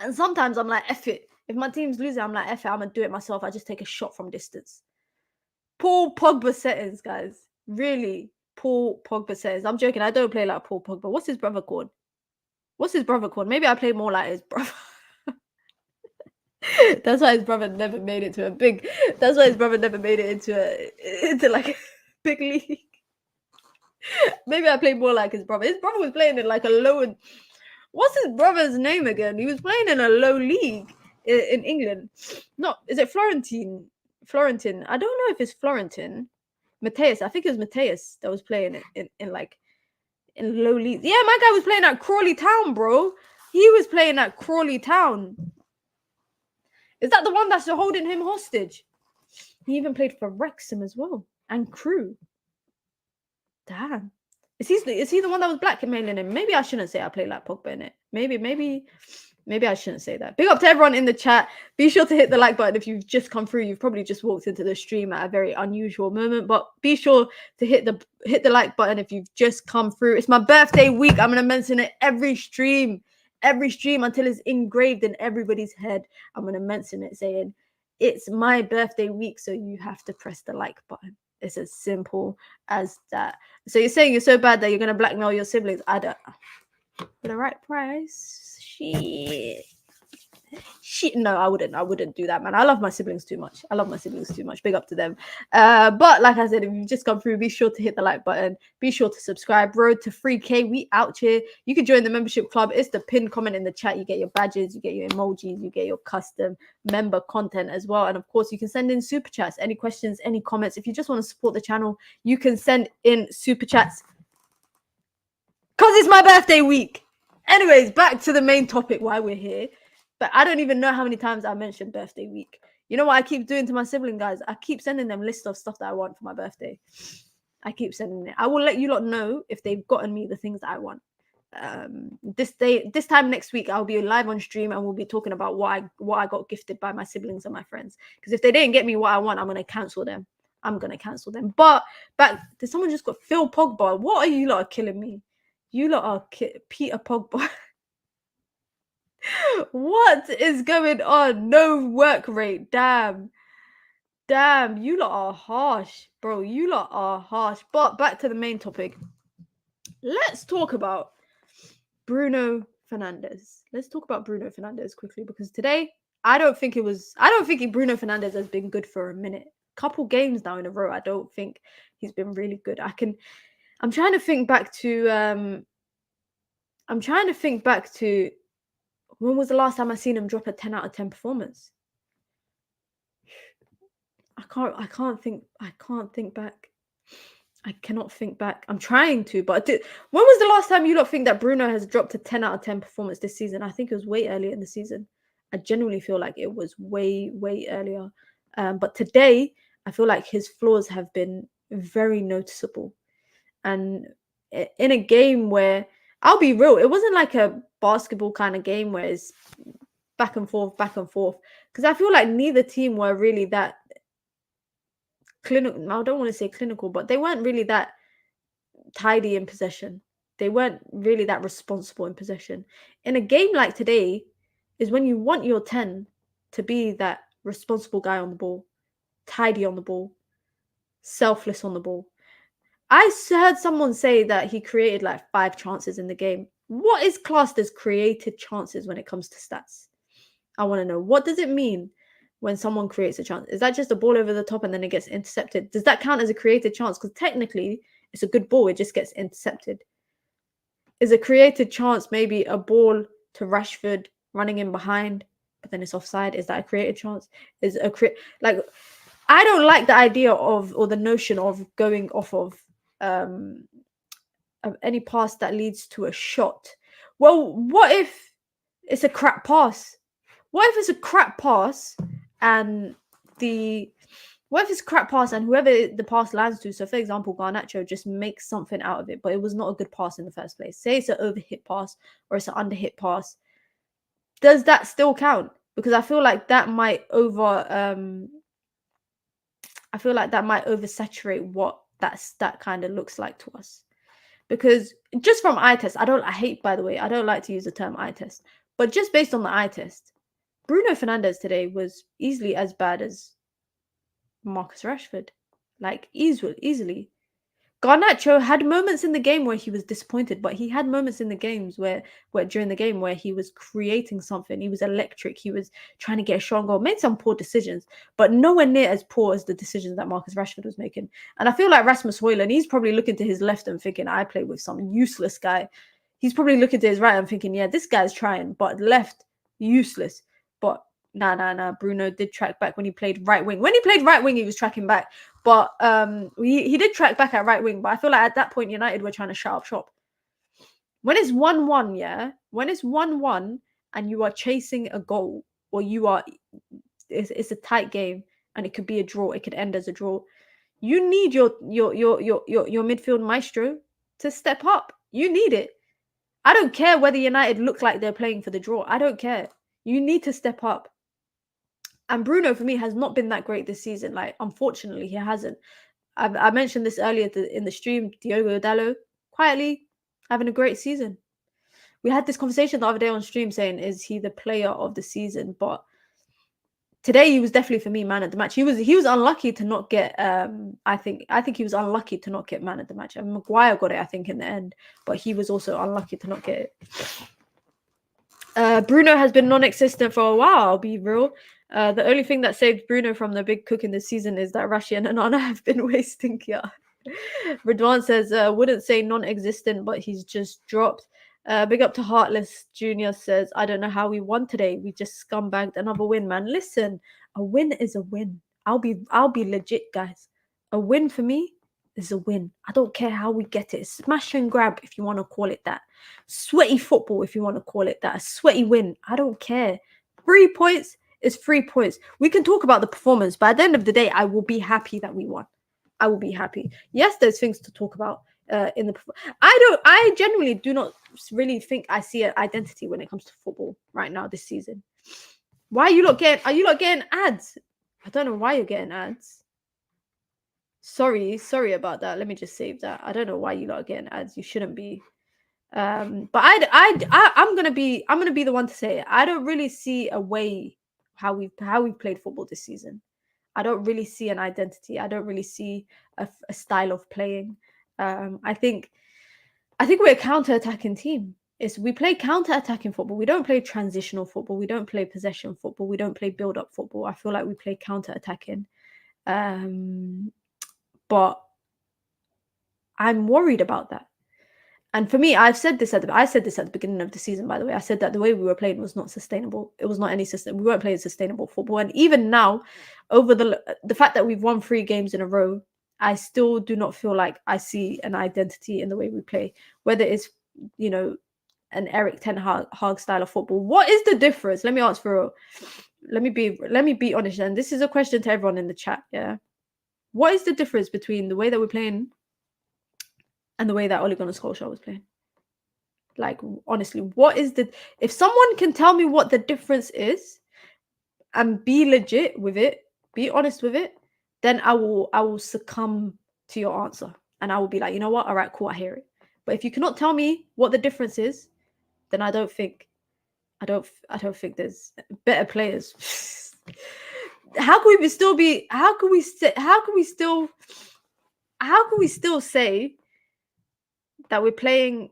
And sometimes I'm like, F it. If my team's losing, I'm like, F it, I'm gonna do it myself. I just take a shot from distance. Paul Pogba settings, guys. Really, Paul Pogba settings. I'm joking. I don't play like Paul Pogba. What's his brother called? Maybe I play more like his brother. That's why his brother never made it to a big. That's why his brother never made it into like a big league. Maybe I play more like his brother. His brother was playing in like a low. What's his brother's name again? He was playing in a low league in England. No, is it Florentine? I don't know if it's Florentine. Mateus. I think it was Mateus that was playing in low league. Yeah, my guy was playing at Crawley Town, bro. He was playing at Crawley Town. Is that the one that's holding him hostage? He even played for Wrexham as well and Crew. Damn. Is he the one that was blackmailing him? Maybe I shouldn't say I play like Pogba in it. Maybe I shouldn't say that. Big up to everyone in the chat. Be sure to hit the like button if you've just come through. You've probably just walked into the stream at a very unusual moment, but be sure to hit the like button if you've just come through. It's my birthday week. I'm gonna mention it every stream until it's engraved in everybody's head. I'm gonna mention it saying it's my birthday week, so you have to press the like button. It's as simple as that. So you're saying you're so bad that you're gonna blackmail your siblings? I don't. For the right price. Shit. No, I wouldn't do that, man. I love my siblings too much. Big up to them. But like I said, if you've just come through, be sure to hit the like button. Be sure to subscribe. Road to 3K. We out here. You can join the membership club. It's the pinned comment in the chat. You get your badges, you get your emojis, you get your custom member content as well. And of course, you can send in super chats. Any questions, any comments. If you just want to support the channel, you can send in super chats. Because it's my birthday week. Anyways, back to the main topic why we're here. But I don't even know how many times I mentioned birthday week. You know what I keep doing to my sibling guys? I keep sending them lists of stuff that I want for my birthday. I keep sending it. I will let you lot know if they've gotten me the things that I want. This time next week, I'll be live on stream and we'll be talking about what I got gifted by my siblings and my friends. Because if they didn't get me what I want, I'm gonna cancel them. But did someone just got Phil Pogba? What are you lot killing me? You lot are Peter Pogba. What is going on? No work rate. Damn. You lot are harsh, bro. You lot are harsh. But back to the main topic. Let's talk about Bruno Fernandes. Let's talk about Bruno Fernandes quickly because today I don't think Bruno Fernandes has been good for a minute. Couple games now in a row. I don't think he's been really good. I'm trying to think back to when was the last time I seen him drop a 10 out of 10 performance? I can't think back. I cannot think back. I'm trying to, but when was the last time you lot think that Bruno has dropped a 10 out of 10 performance this season? I think it was way earlier in the season. I genuinely feel like it was way earlier. But today, I feel like his flaws have been very noticeable. And in a game where, I'll be real, it wasn't like a basketball kind of game where it's back and forth. Because I feel like neither team were really that clinical. I don't want to say clinical, but they weren't really that tidy in possession. They weren't really that responsible in possession. In a game like today, is when you want your 10 to be that responsible guy on the ball, tidy on the ball, selfless on the ball. I heard someone say that he created like 5 chances in the game. What is classed as created chances when it comes to stats? I want to know. What does it mean when someone creates a chance? Is that just a ball over the top and then it gets intercepted? Does that count as a created chance? Because technically, it's a good ball. It just gets intercepted. Is a created chance maybe a ball to Rashford running in behind, but then it's offside? Is that a created chance? Is a like I don't like the idea of or the notion of going off of any pass that leads to a shot. Well, what if it's a crap pass? What if it's a crap pass and whoever the pass lands to, so for example, Garnacho just makes something out of it, but it was not a good pass in the first place. Say it's an overhit pass or it's an underhit pass. Does that still count? Because I feel like that might oversaturate what that stat kind of looks like to us. Because just from eye test, I don't like to use the term eye test, but just based on the eye test, Bruno Fernandes today was easily as bad as Marcus Rashford. Like, easily. Garnacho had moments in the game where he was disappointed, but he had moments in the games where during the game where he was creating something. He was electric. He was trying to get a strong goal, made some poor decisions, but nowhere near as poor as the decisions that Marcus Rashford was making. And I feel like Rasmus Højlund, he's probably looking to his left and thinking, I play with some useless guy. He's probably looking to his right and thinking, yeah, this guy's trying, but left, useless. But nah. Bruno did track back when he played right wing. When he played right wing, he was tracking back. But he did track back at right wing. But I feel like at that point, United were trying to shut up shop. When it's 1-1, yeah? When it's 1-1 and you are chasing a goal, or it's a tight game and it could be a draw, it could end as a draw. You need your midfield maestro to step up. You need it. I don't care whether United look like they're playing for the draw. I don't care. You need to step up. And Bruno, for me, has not been that great this season. Like, unfortunately, he hasn't. I mentioned this earlier in the stream. Diogo Dalot, quietly having a great season. We had this conversation the other day on stream saying, is he the player of the season? But today, he was definitely, for me, man of the match. He was unlucky to not get, I think he was unlucky to not get man of the match. And Maguire got it, I think, in the end. But he was also unlucky to not get it. Bruno has been non-existent for a while, I'll be real. The only thing that saved Bruno from the big cook in this season is that Rashi and Anana have been wasting. Yeah. Ridwan says, wouldn't say non-existent, but he's just dropped. Big up to Heartless Junior says, I don't know how we won today. We just scumbagged another win, man. Listen, a win is a win. I'll be legit, guys. A win for me is a win. I don't care how we get it. Smash and grab, if you want to call it that. Sweaty football, if you want to call it that. A sweaty win. I don't care. 3 points is 3 points. We can talk about the performance, but at the end of the day, I will be happy that we won. I will be happy. Yes, there's things to talk about in the. I genuinely do not really think I see an identity when it comes to football right now this season. Why are you not getting ads? I don't know why you're getting ads. Sorry about that. Let me just save that. I don't know why you lot are getting ads. You shouldn't be. But I'm gonna be the one to say it. I don't really see a way how we've played football this season. I don't really see an identity. I don't really see a style of playing. I think we're a counter-attacking team. We play counter-attacking football. We don't play transitional football. We don't play possession football. We don't play build-up football. I feel like we play counter-attacking. But I'm worried about that. And for me, I said this at the beginning of the season, by the way. I said that the way we were playing was not sustainable. It was not any system. We weren't playing sustainable football. And even now, over the fact that we've won 3 games in a row, I still do not feel like I see an identity in the way we play. Whether it's, an Eric Ten Hag style of football. What is the difference? Let me ask for real. Let me be honest. And this is a question to everyone in the chat. Yeah. What is the difference between the way that we're playing and the way that Ole Gunnar Solskjaer was playing? Like, honestly, if someone can tell me what the difference is and be legit with it, be honest with it, then I will succumb to your answer. And I will be like, you know what? All right, cool, I hear it. But if you cannot tell me what the difference is, then I don't think there's better players. How can we still say that we're playing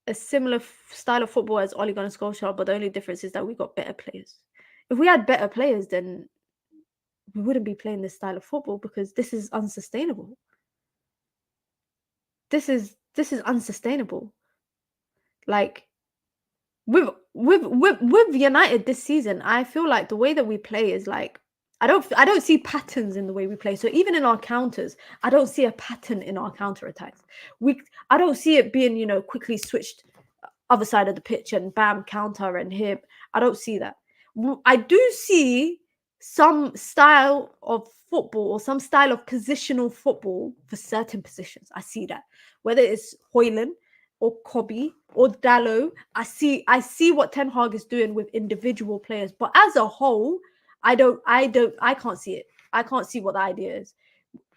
a similar style of football as Ole Gunnar Solskjaer, but the only difference is that we got better players? If we had better players, then we wouldn't be playing this style of football, because this is unsustainable. This is unsustainable. Like, with United this season, I feel like the way that we play is like, I don't see patterns in the way we play. So even in our counters, I don't see a pattern in our counter attacks. I don't see it being, quickly switched other side of the pitch and bam, counter and hip. I don't see that. I do see some style of football or some style of positional football for certain positions. I see that. Whether it's Højlund or Kobe or Dalot, I see what Ten Hag is doing with individual players. But as a whole, I can't see it. I can't see what the idea is.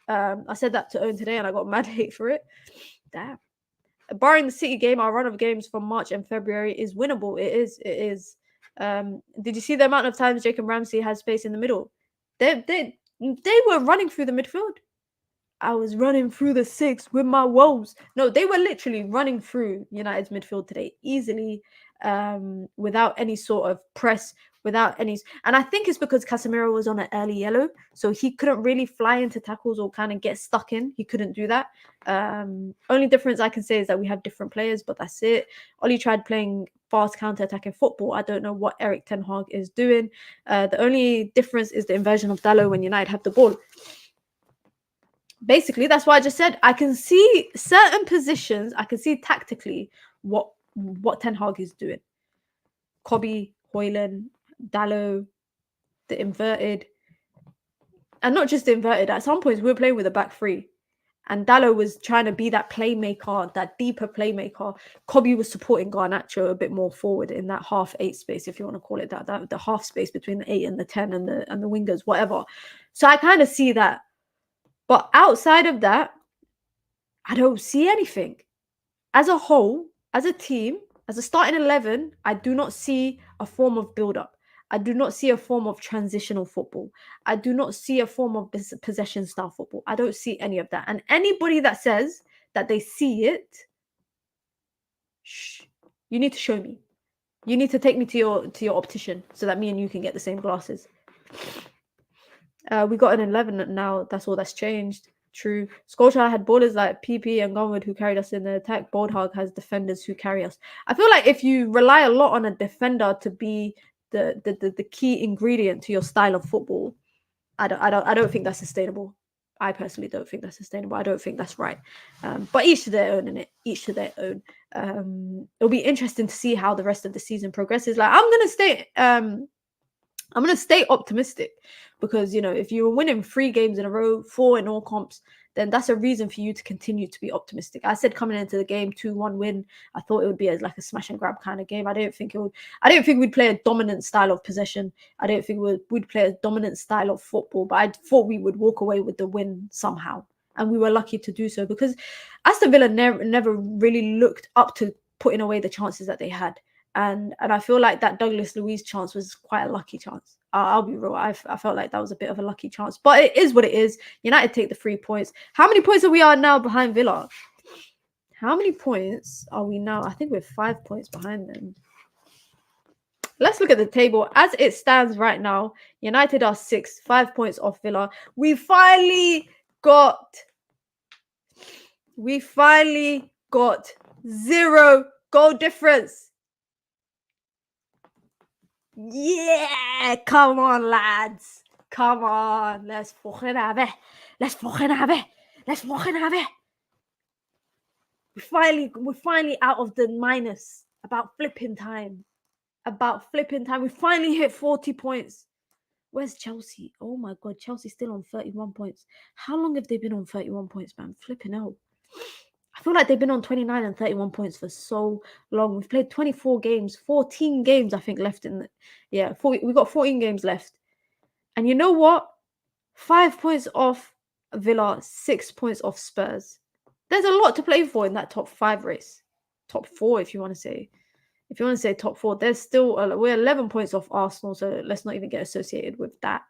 I said that to Owen today and I got mad hate for it. Damn. Barring the City game, our run of games from March and February is winnable. It is. Did you see the amount of times Jacob Ramsey had space in the middle? They were running through the midfield. I was running through the six with my woes. No, they were literally running through United's midfield today easily, without any sort of press, without any. And I think it's because Casemiro was on an early yellow, so he couldn't really fly into tackles or kind of get stuck in. He couldn't do that. Only difference I can say is that we have different players, but that's it. Oli tried playing fast counter-attacking football. I don't know what Erik Ten Hag is doing. The only difference is the inversion of Dalot when United have the ball. Basically, that's what I just said. I can see certain positions. I can see tactically what Ten Hag is doing. Kobe, Højlund, Dalot, the inverted. And not just the inverted. At some points, we were playing with a back three. And Dalot was trying to be that playmaker, that deeper playmaker. Kobe was supporting Garnacho a bit more forward in that half 8 space, if you want to call it that the half space between the 8 and the 10 and the wingers, whatever. So I kind of see that. But outside of that, I don't see anything. As a whole, as a team, as a starting 11, I do not see a form of build-up. I do not see a form of transitional football. I do not see a form of possession style football. I don't see any of that. And anybody that says that they see it, you need to show me. You need to take me to your optician so that me and you can get the same glasses. We got an 11 now. That's all that's changed. True. Solskjaer had ballers like PP and Gunwood who carried us in the attack. Boldhag has defenders who carry us. I feel like if you rely a lot on a defender to be the key ingredient to your style of football, I don't think that's sustainable. I personally don't think that's sustainable. I don't think that's right. But each to their own, innit? Each to their own. It'll be interesting to see how the rest of the season progresses. Like I'm gonna stay optimistic because, if you were winning 3 games in a row, 4 in all comps, then that's a reason for you to continue to be optimistic. I said coming into the game, 2-1 win, I thought it would be like a smash and grab kind of game. I didn't think we'd play a dominant style of possession. I didn't think we'd play a dominant style of football, but I thought we would walk away with the win somehow. And we were lucky to do so because Aston Villa never really looked up to putting away the chances that they had. And I feel like that Douglas Luiz chance was quite a lucky chance. I'll be real. I felt like that was a bit of a lucky chance. But it is what it is. United take the 3 points. How many points are we now behind Villa? How many points are we now? I think we're 5 points behind them. Let's look at the table. As it stands right now, United are 6, 5 points off Villa. We finally got 0 goal difference. Yeah, come on, lads. Come on. Let's fucking have it. We're finally out of the minus. About flipping time. We finally hit 40 points. Where's Chelsea? Oh my God, Chelsea's still on 31 points. How long have they been on 31 points, man? Flipping out. I feel like they've been on 29 and 31 points for so long. We've played 24 games, 14 games, I think, left in we've got 14 games left. And you know what? 5 points off Villa, 6 points off Spurs. There's a lot to play for in that top 5 race. top 4, if you want to say. If you want to say top 4, there's still we're 11 points off Arsenal, so let's not even get associated with that.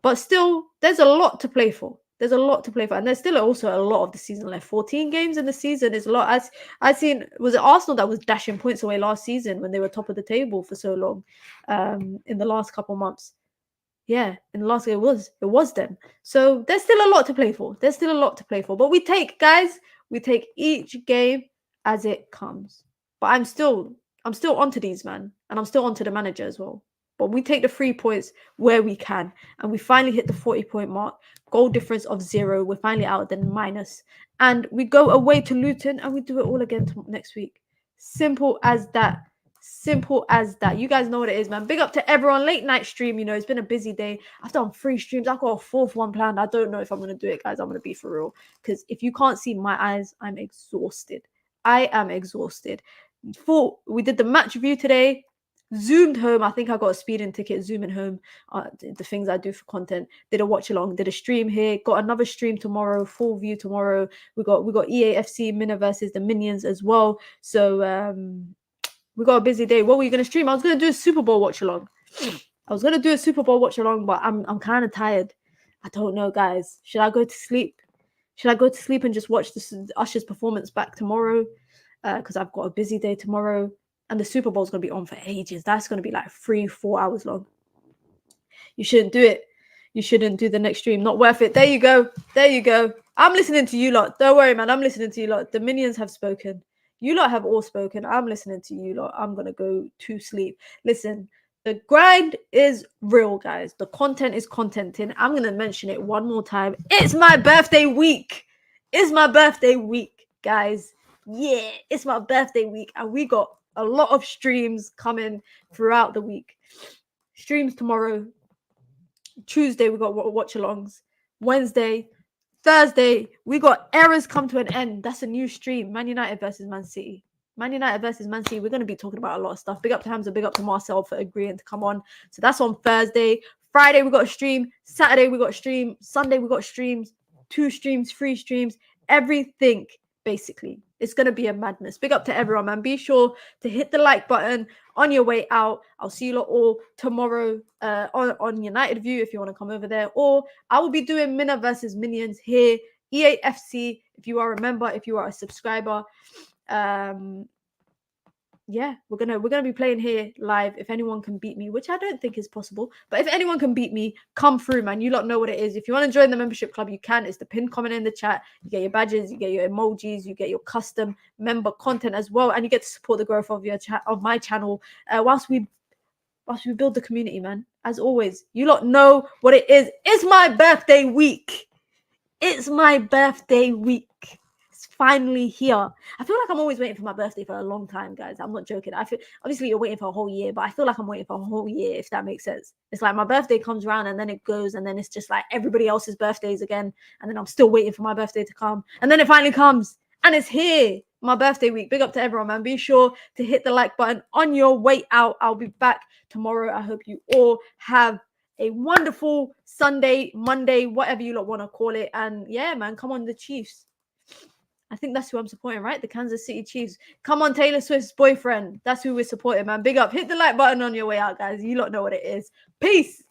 But still, there's a lot to play for. There's a lot to play for, and there's still also a lot of the season left. 14 games in the season is a lot. As I seen, was it Arsenal that was dashing points away last season when they were top of the table for so long? In the last couple months, yeah, in the last game it was them. So there's still a lot to play for. There's still a lot to play for. But we take each game as it comes. But I'm still onto these, man, and I'm still onto the manager as well. But we take the 3 points where we can, and we finally hit the 40-point mark. Goal difference of 0. We're finally out of the minus, and we go away to Luton, and we do it all again next week. Simple as that. Simple as that. You guys know what it is, man. Big up to everyone. Late night stream. You know, it's been a busy day. I've done 3 streams. I've got a 4th one planned. I don't know if I'm going to do it, guys. I'm going to be for real, because if you can't see my eyes, I'm exhausted. I am exhausted. We did the match review today. Zoomed home. I think I got a speeding ticket zooming home. The things I do for content. Did a watch along. Did a stream here. Got another stream tomorrow. Full view tomorrow. We got EAFC Mina versus the Minions as well. So we got a busy day. What were you gonna stream? I was gonna do a Super Bowl watch along. But I'm kind of tired. I don't know, guys. Should I go to sleep? And just watch Usher's performance back tomorrow? Because I've got a busy day tomorrow. And the Super Bowl's going to be on for ages. That's going to be like 3-4 hours long. You shouldn't do it. You shouldn't do the next stream. Not worth it. There you go. I'm listening to you lot. Don't worry, man. I'm listening to you lot. The Minions have spoken. You lot have all spoken. I'm listening to you lot. I'm going to go to sleep. Listen, the grind is real, guys. The content is contenting. I'm going to mention it one more time. It's my birthday week. Guys. Yeah, it's my birthday week. And we got a lot of streams coming throughout the week. Streams tomorrow. Tuesday, we got watch-alongs. Wednesday. Thursday, we got Errors Come to an End. That's a new stream. Man United versus Man City. We're going to be talking about a lot of stuff. Big up to Hamza. Big up to Marcel for agreeing to come on. So that's on Thursday. Friday, we got a stream. Saturday, we got a stream. Sunday, we got streams. 2 streams, 3 streams. Everything, basically. It's going to be a madness. Big up to everyone, man. Be sure to hit the like button on your way out. I'll see you lot all tomorrow on United View if you want to come over there. Or I will be doing Mina versus Minions here. EAFC, if you are a member, if you are a subscriber. Yeah, we're gonna be playing here live. If anyone can beat me, which I don't think is possible, but if anyone can beat me, come through, man. You lot know what it is. If you want to join the membership club, you can. It's the pinned comment in the chat. You get your badges, you get your emojis, you get your custom member content as well, and you get to support the growth of my channel whilst we build the community, man. As always, you lot know what it is. It's my birthday week. It's finally here. I feel like I'm always waiting for my birthday for a long time, guys. I'm not joking. I feel obviously you're waiting for a whole year, but I feel like I'm waiting for a whole year, if that makes sense. It's like my birthday comes around and then it goes, and then it's just like everybody else's birthdays again, and then I'm still waiting for my birthday to come, and then it finally comes, and it's here. My birthday week. Big up to everyone, man. Be sure to hit the like button on your way out. I'll be back tomorrow. I hope you all have a wonderful Sunday, Monday, whatever you lot want to call it. And yeah, man, come on, the Chiefs. I think that's who I'm supporting, right? The Kansas City Chiefs. Come on, Taylor Swift's boyfriend. That's who we're supporting, man. Big up. Hit the like button on your way out, guys. You lot know what it is. Peace.